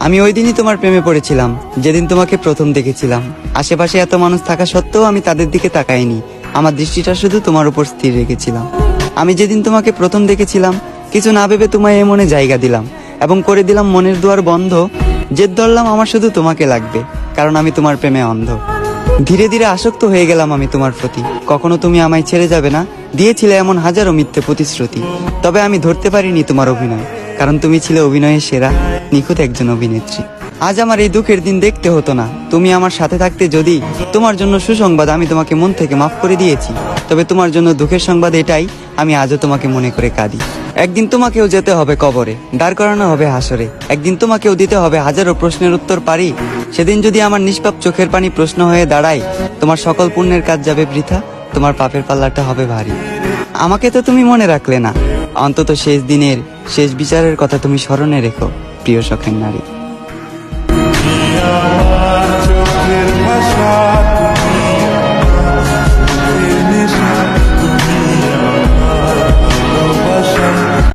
আমি ওই দিনই তোমার প্রেমে পড়েছিলাম, যেদিন তোমাকে প্রথম দেখেছিলাম। আশেপাশে এত মানুষ থাকা সত্ত্বেও আমি তাদের দিকে তাকাইনি, আমার দৃষ্টিটা শুধু তোমার উপর স্থির রেখেছিলাম। আমি যেদিন তোমাকে প্রথম দেখেছিলাম, কিছু না ভেবে তোমায় এ মনে জায়গা দিলাম এবং করে দিলাম মনের দুয়ার বন্ধ। জেদ ধরলাম আমার শুধু তোমাকে লাগবে, কারণ আমি তোমার প্রেমে অন্ধ। ধীরে ধীরে আসক্ত হয়ে গেলাম আমি তোমার প্রতি। কখনো তুমি আমায় ছেড়ে যাবে না দিয়েছিলে এমন হাজারো মিথ্যে প্রতিশ্রুতি। তবে আমি ধরতে পারিনি তোমার অভিনয়, কারণ তুমি ছিলে অভিনয়ের সেরা, নিখুঁত একজন অভিনেত্রী। আজ আমার এই দুঃখের দিন দেখতে হতো না, তুমি আমার সাথে থাকতে। যদি তোমার জন্য সুসংবাদ, আমি তোমাকে মন থেকে মাফ করে দিয়েছি। তবে তোমার জন্য দুঃখের সংবাদ এটাই, আমি আজও তোমাকে মনে করে কাঁদি। একদিন তোমাকেও যেতে হবে কবরে, দাঁড় করানো হবে হাসরে। একদিন তোমাকেও দিতে হবে হাজারো প্রশ্নের উত্তর পারি। সেদিন যদি আমার নিষ্পাপ চোখের পানি প্রশ্ন হয়ে দাঁড়ায়, তোমার সকল পুণ্যের কাজ যাবে বৃথা, তোমার পাপের পাল্লাটা হবে ভারী। আমাকে তো তুমি মনে রাখলে না, অন্তত শেষ দিনের শেষ বিচারের কথা তুমি স্মরণে রেখো, প্রিয় শখের নারী।